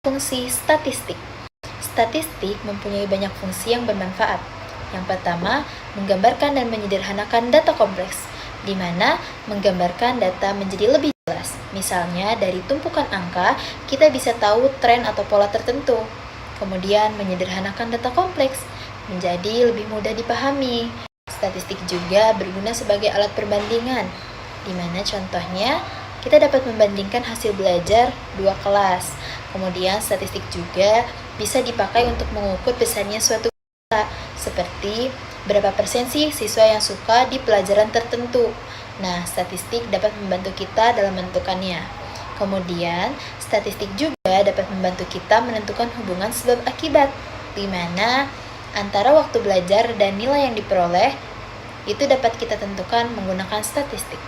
Fungsi statistik. Statistik mempunyai banyak fungsi yang bermanfaat. Yang pertama, menggambarkan dan menyederhanakan data kompleks, di mana menggambarkan data menjadi lebih jelas. Misalnya, dari tumpukan angka, kita bisa tahu tren atau pola tertentu. Kemudian, menyederhanakan data kompleks menjadi lebih mudah dipahami. Statistik juga berguna sebagai alat perbandingan, di mana contohnya kita dapat membandingkan hasil belajar dua kelas. Kemudian statistik juga bisa dipakai untuk mengukur besarnya suatu data, seperti berapa persen sih siswa yang suka di pelajaran tertentu. Nah, statistik dapat membantu kita dalam menentukannya. Kemudian, statistik juga dapat membantu kita menentukan hubungan sebab akibat, di mana antara waktu belajar dan nilai yang diperoleh itu dapat kita tentukan menggunakan statistik.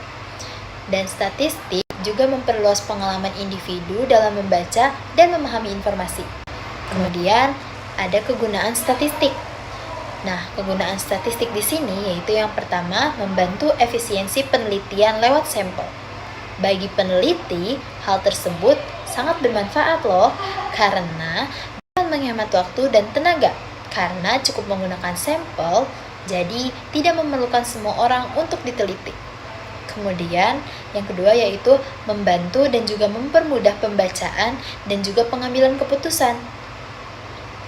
Dan statistik juga memperluas pengalaman individu dalam membaca dan memahami informasi. Kemudian, ada kegunaan statistik. Nah, kegunaan statistik di sini yaitu yang pertama, membantu efisiensi penelitian lewat sampel. Bagi peneliti, hal tersebut sangat bermanfaat loh, karena dapat menghemat waktu dan tenaga. Karena cukup menggunakan sampel, jadi tidak memerlukan semua orang untuk diteliti. Kemudian, yang kedua yaitu membantu dan juga mempermudah pembacaan dan juga pengambilan keputusan.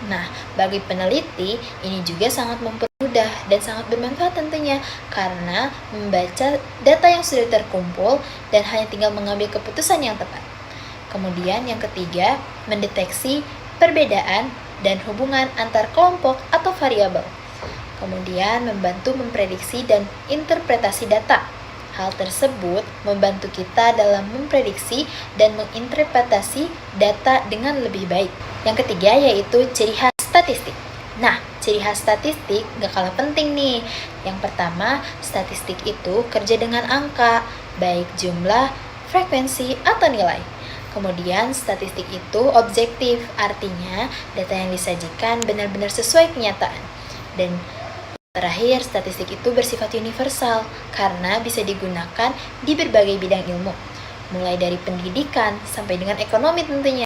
Nah, bagi peneliti, ini juga sangat mempermudah dan sangat bermanfaat tentunya, karena membaca data yang sudah terkumpul dan hanya tinggal mengambil keputusan yang tepat. Kemudian, yang ketiga, mendeteksi perbedaan dan hubungan antar kelompok atau variabel. Kemudian, membantu memprediksi dan interpretasi data. Hal tersebut membantu kita dalam memprediksi dan menginterpretasi data dengan lebih baik. Yang ketiga yaitu ciri khas statistik. Nah, ciri khas statistik gak kalah penting nih. Yang pertama, statistik itu kerja dengan angka, baik jumlah, frekuensi, atau nilai. Kemudian, statistik itu objektif, artinya data yang disajikan benar-benar sesuai kenyataan. Dan terakhir, statistik itu bersifat universal karena bisa digunakan di berbagai bidang ilmu, mulai dari pendidikan sampai dengan ekonomi tentunya.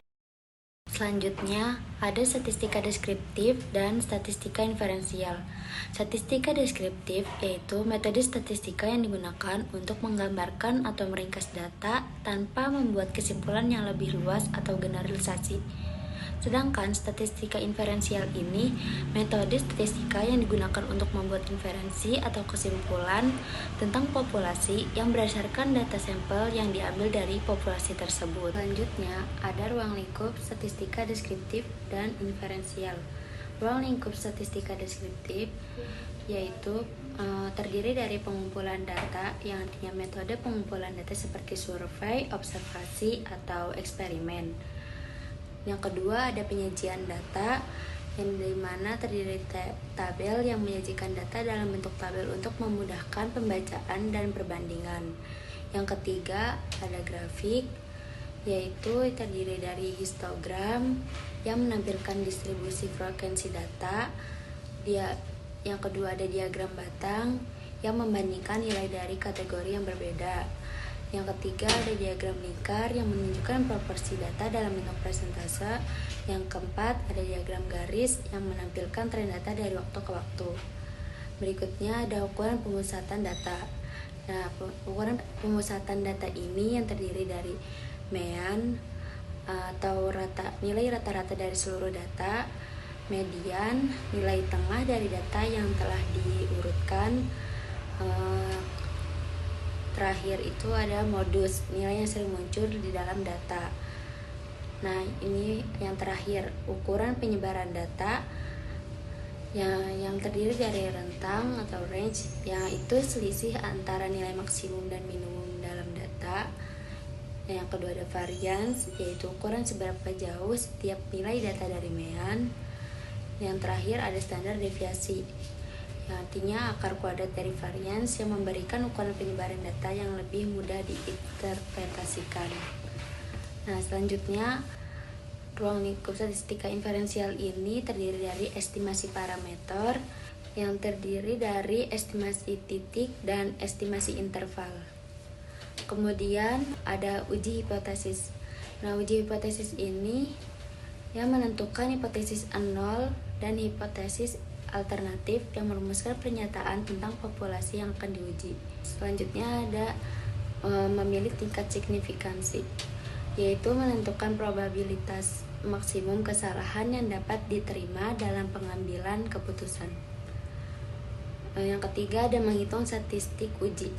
Selanjutnya, ada statistika deskriptif dan statistika inferensial. Statistika deskriptif yaitu metode statistika yang digunakan untuk menggambarkan atau meringkas data tanpa membuat kesimpulan yang lebih luas atau generalisasi. Sedangkan statistika inferensial ini metode statistika yang digunakan untuk membuat inferensi atau kesimpulan tentang populasi yang berdasarkan data sampel yang diambil dari populasi tersebut. Selanjutnya, ada ruang lingkup statistika deskriptif dan inferensial. Ruang lingkup statistika deskriptif yaitu terdiri dari pengumpulan data, yang artinya metode pengumpulan data seperti survei, observasi, atau eksperimen. Yang kedua, ada penyajian data, yang dimana terdiri dari tabel yang menyajikan data dalam bentuk tabel untuk memudahkan pembacaan dan perbandingan. Yang ketiga, ada grafik, yaitu terdiri dari histogram yang menampilkan distribusi frekuensi data. Yang kedua, ada diagram batang yang membandingkan nilai dari kategori yang berbeda. Yang ketiga, ada diagram lingkar yang menunjukkan proporsi data dalam bentuk persentase. Yang keempat, ada diagram garis yang menampilkan tren data dari waktu ke waktu. Berikutnya, ada ukuran pemusatan data. Nah, ukuran pemusatan data ini yang terdiri dari mean atau nilai rata-rata dari seluruh data, median, nilai tengah dari data yang telah diurutkan, terakhir itu ada modus, nilai yang sering muncul di dalam data. Nah, ini yang terakhir, ukuran penyebaran data yang terdiri dari rentang atau range, yaitu selisih antara nilai maksimum dan minimum dalam data. Yang kedua, ada variance, yaitu ukuran seberapa jauh setiap nilai data dari mean. Yang terakhir, ada standar deviasi, yang artinya akar kuadrat dari varians yang memberikan ukuran penyebaran data yang lebih mudah diinterpretasikan. Nah, selanjutnya, ruang lingkup statistika inferensial ini terdiri dari estimasi parameter yang terdiri dari estimasi titik dan estimasi interval. Kemudian ada uji hipotesis. Nah, uji hipotesis ini yang menentukan hipotesis nol dan hipotesis alternatif yang merumuskan pernyataan tentang populasi yang akan diuji. Selanjutnya ada memilih tingkat signifikansi, yaitu menentukan probabilitas maksimum kesalahan yang dapat diterima dalam pengambilan keputusan. Yang ketiga ada menghitung statistik uji,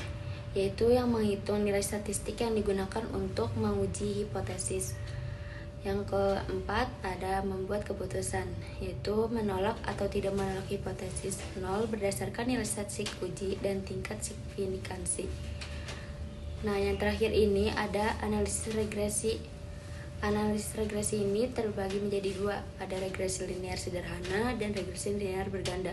yaitu yang menghitung nilai statistik yang digunakan untuk menguji hipotesis. Yang keempat ada membuat keputusan, yaitu menolak atau tidak menolak hipotesis nol berdasarkan nilai statistik uji dan tingkat signifikansi. Nah, yang terakhir ini ada analisis regresi. Analisis regresi ini terbagi menjadi dua, ada regresi linear sederhana dan regresi linear berganda.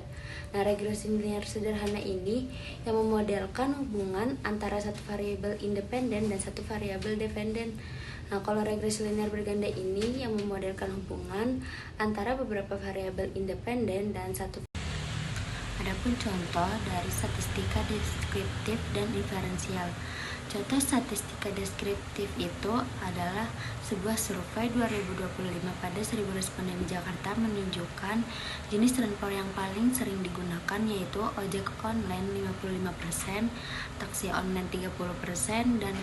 Nah, regresi linear sederhana ini yang memodelkan hubungan antara satu variabel independen dan satu variabel dependen. Nah, kalau regresi linear berganda ini yang memodelkan hubungan antara beberapa variabel independen dan satu. Adapun contoh dari statistika deskriptif dan diferensial. Contoh statistika deskriptif itu adalah sebuah survei 2025 pada 1000 responden di Jakarta menunjukkan jenis transport yang paling sering digunakan yaitu ojek online 55%, taksi online 30%, dan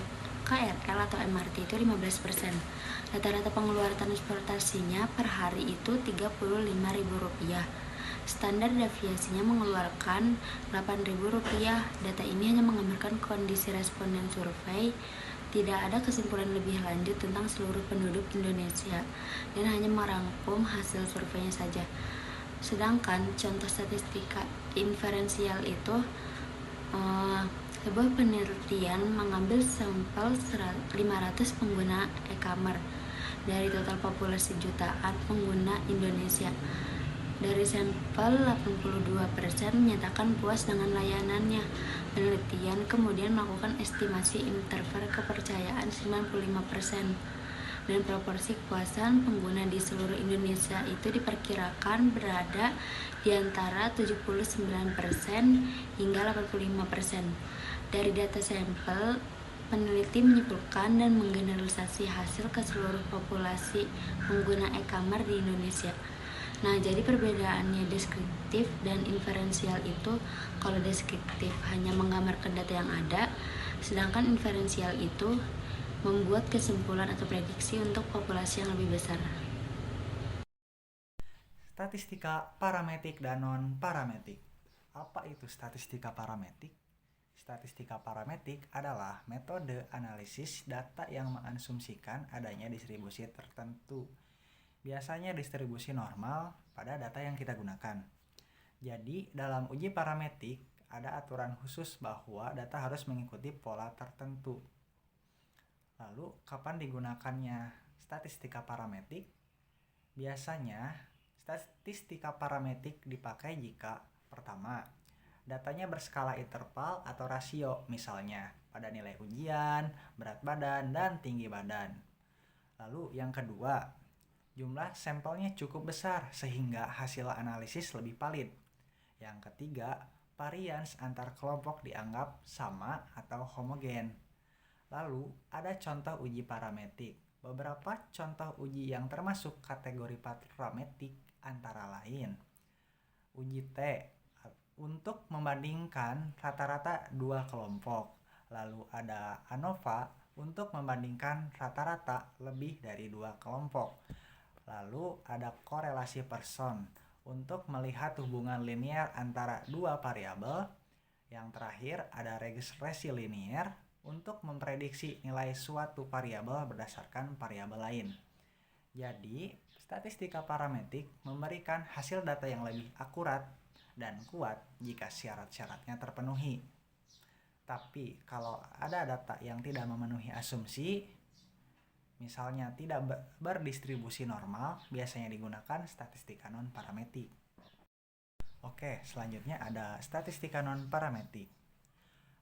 KRL atau MRT itu 15%. Rata-rata pengeluaran transportasinya per hari itu Rp35.000. Standar deviasinya mengeluarkan Rp8.000. Data ini hanya menggambarkan kondisi responden survei, tidak ada kesimpulan lebih lanjut tentang seluruh penduduk Indonesia, dan hanya merangkum hasil surveinya saja. Sedangkan contoh statistika inferensial itu sebuah penelitian mengambil sampel 500 pengguna e-commerce dari total populasi jutaan pengguna Indonesia. Dari sampel, 82% menyatakan puas dengan layanannya. Penelitian kemudian melakukan estimasi interval kepercayaan 95%. Dan proporsi kepuasan pengguna di seluruh Indonesia itu diperkirakan berada di antara 79% hingga 85%. Dari data sampel, peneliti menyimpulkan dan menggeneralisasi hasil ke seluruh populasi pengguna e-commerce di Indonesia. Nah, jadi perbedaannya deskriptif dan inferensial itu, kalau deskriptif hanya menggambarkan data yang ada, sedangkan inferensial itu membuat kesimpulan atau prediksi untuk populasi yang lebih besar. Statistika parametrik dan non-parametrik. Apa itu statistika parametrik? Statistika parametrik adalah metode analisis data yang mengasumsikan adanya distribusi tertentu. Biasanya distribusi normal pada data yang kita gunakan. Jadi, dalam uji parametrik ada aturan khusus bahwa data harus mengikuti pola tertentu. Lalu, kapan digunakannya statistika parametrik? Biasanya, statistika parametrik dipakai jika pertama, datanya berskala interval atau rasio, misalnya pada nilai ujian, berat badan, dan tinggi badan. Lalu yang kedua, jumlah sampelnya cukup besar sehingga hasil analisis lebih valid. Yang ketiga, varians antar kelompok dianggap sama atau homogen. Lalu, ada contoh uji parametrik. Beberapa contoh uji yang termasuk kategori parametrik antara lain uji T untuk membandingkan rata-rata dua kelompok. Lalu ada ANOVA untuk membandingkan rata-rata lebih dari dua kelompok. Lalu ada korelasi Pearson untuk melihat hubungan linear antara dua variabel. Yang terakhir ada regresi linear untuk memprediksi nilai suatu variabel berdasarkan variabel lain. Jadi, statistika parametrik memberikan hasil data yang lebih akurat dan kuat jika syarat-syaratnya terpenuhi. Tapi, kalau ada data yang tidak memenuhi asumsi, misalnya tidak berdistribusi normal, biasanya digunakan statistika non-parametrik. Oke, selanjutnya ada statistika non-parametrik.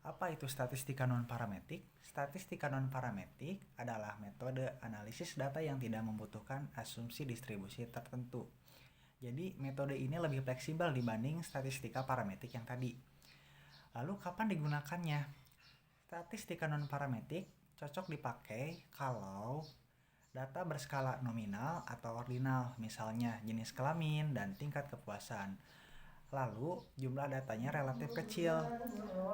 Apa itu statistika non-parametrik? Statistika non-parametrik adalah metode analisis data yang tidak membutuhkan asumsi distribusi tertentu. Jadi, metode ini lebih fleksibel dibanding statistika parametrik yang tadi. Lalu, kapan digunakannya? Statistika non-parametrik cocok dipakai kalau Data berskala nominal atau ordinal, misalnya jenis kelamin dan tingkat kepuasan. Lalu, jumlah datanya relatif kecil,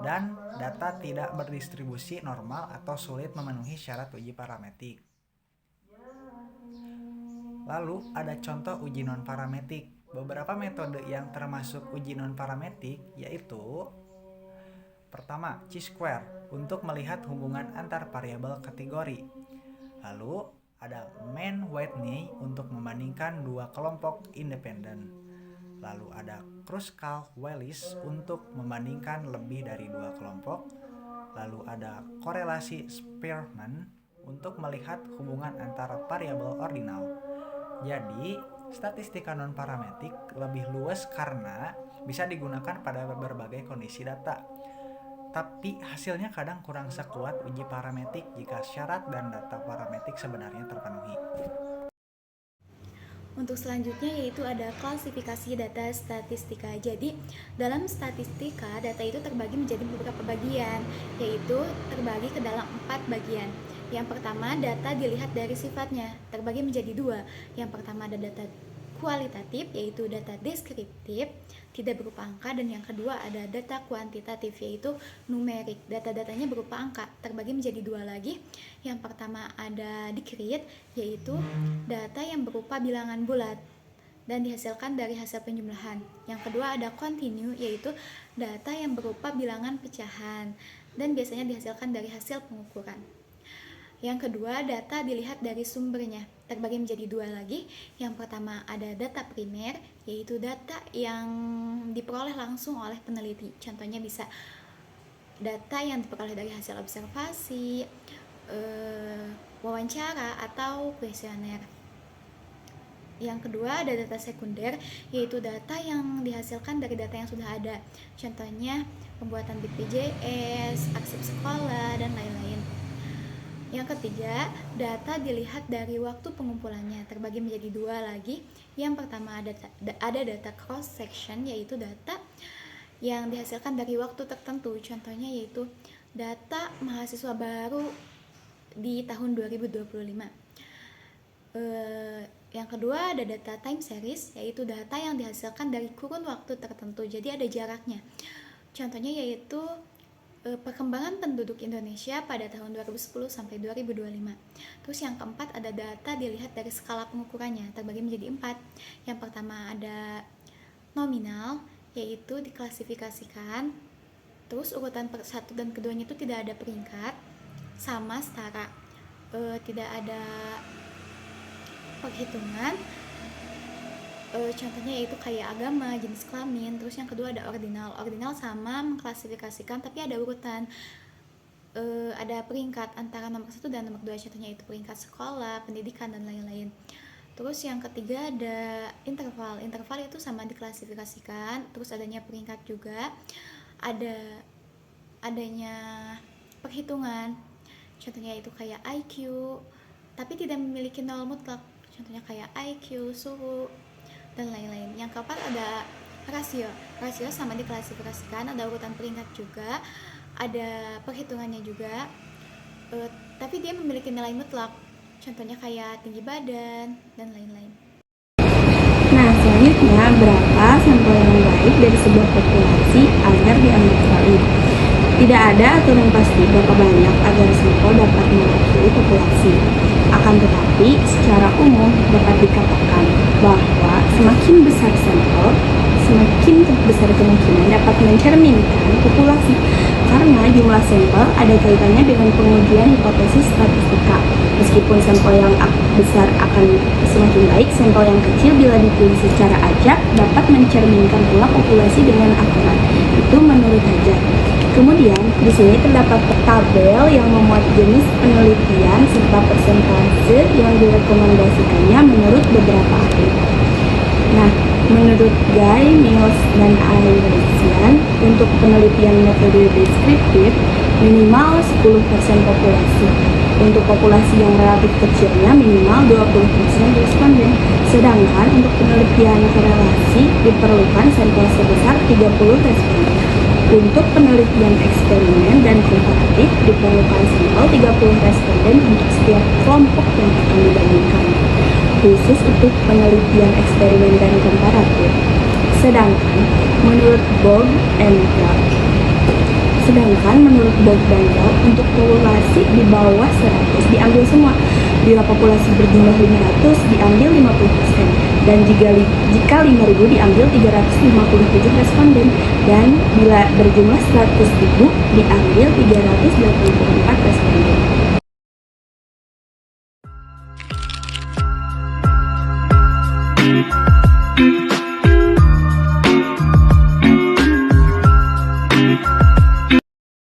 dan data tidak berdistribusi normal atau sulit memenuhi syarat uji parametrik. Lalu, ada contoh uji non-parametrik. Beberapa metode yang termasuk uji non-parametrik yaitu: pertama, chi-square untuk melihat hubungan antar variabel kategori. Lalu, ada mean Whitney untuk membandingkan dua kelompok independen. Lalu ada Kruskal-Wallis untuk membandingkan lebih dari dua kelompok. Lalu ada korelasi Spearman untuk melihat hubungan antara variabel ordinal. Jadi, statistika non-parametrik lebih luas karena bisa digunakan pada berbagai kondisi data. Tapi hasilnya kadang kurang sekuat uji parametrik jika syarat dan data parametrik sebenarnya terpenuhi. Untuk selanjutnya yaitu ada klasifikasi data statistika. Jadi dalam statistika data itu terbagi menjadi beberapa bagian, yaitu terbagi ke dalam 4 bagian. Yang pertama, data dilihat dari sifatnya, terbagi menjadi 2. Yang pertama ada data kualitatif, yaitu data deskriptif, tidak berupa angka, dan yang kedua ada data kuantitatif, yaitu numerik. Data-datanya berupa angka, terbagi menjadi 2 lagi. Yang pertama ada discrete, yaitu data yang berupa bilangan bulat dan dihasilkan dari hasil penjumlahan. Yang kedua ada continue, yaitu data yang berupa bilangan pecahan dan biasanya dihasilkan dari hasil pengukuran. Yang kedua, data dilihat dari sumbernya, terbagi menjadi 2 lagi. Yang pertama ada data primer, yaitu data yang diperoleh langsung oleh peneliti. Contohnya bisa data yang diperoleh dari hasil observasi, wawancara, atau kuesioner. Yang kedua ada data sekunder, yaitu data yang dihasilkan dari data yang sudah ada. Contohnya pembuatan BPJS, arsip sekolah, dan lain-lain. Yang ketiga, data dilihat dari waktu pengumpulannya, terbagi menjadi 2 lagi. Yang pertama ada data cross section, yaitu data yang dihasilkan dari waktu tertentu. Contohnya yaitu data mahasiswa baru di tahun 2025. Yang kedua ada data time series, yaitu data yang dihasilkan dari kurun waktu tertentu, jadi ada jaraknya. Contohnya yaitu perkembangan penduduk Indonesia pada tahun 2010 sampai 2025. Terus yang keempat ada data dilihat dari skala pengukurannya, terbagi menjadi 4. Yang pertama ada nominal, yaitu diklasifikasikan, terus urutan 1 dan keduanya itu tidak ada peringkat, sama setara, tidak ada perhitungan. Contohnya yaitu kayak agama, jenis kelamin. Terus yang kedua ada ordinal. Ordinal sama mengklasifikasikan tapi ada urutan, ada peringkat antara nomor 1 dan nomor 2. Contohnya itu peringkat sekolah, pendidikan, dan lain-lain. Terus yang ketiga ada interval. Interval itu sama diklasifikasikan, terus adanya peringkat juga, adanya perhitungan. Contohnya itu kayak IQ tapi tidak memiliki nol mutlak. Contohnya kayak IQ, suhu, dan lain-lain. Yang keempat ada rasio. Rasio sama diklasifikasikan, ada urutan peringkat juga, ada perhitungannya juga, tapi dia memiliki nilai mutlak. Contohnya kayak tinggi badan dan lain-lain. Nah, selanjutnya berapa sampel yang baik dari sebuah populasi agar dianggap valid? Tidak ada aturan pasti berapa banyak agar sampel dapat mewakili populasi. Akan tetapi, secara umum dapat dikatakan bahwa semakin besar sampel, semakin besar kemungkinan dapat mencerminkan populasi, karena jumlah sampel ada kaitannya dengan pengujian hipotesis statistika. Meskipun sampel yang besar akan semakin baik, sampel yang kecil bila dipilih secara acak dapat mencerminkan pula populasi dengan akurat. Itu menurut Hajar. Kemudian, di sini terdapat tabel yang memuat jenis penelitian serta persentase yang direkomendasikannya menurut beberapa ahli. Nah, menurut Guy, Mills, dan Iverson, untuk penelitian metode deskriptif, minimal 10% populasi. Untuk populasi yang relatif kecilnya minimal 20% responden. Sedangkan untuk penelitian korelasi diperlukan sampel sebesar 30 responden. Untuk penelitian eksperimen dan komparatif diperlukan sampel 30 responden untuk setiap kelompok yang akan dibandingkan, khusus untuk penelitian eksperimen dan komparatif. Sedangkan menurut Borg dan Gall untuk populasi di bawah 100 diambil semua. Bila populasi berjumlah 500 diambil 50%, dan jika 5.000 diambil 357 responden, dan bila berjumlah 100.000 diambil 384 responden.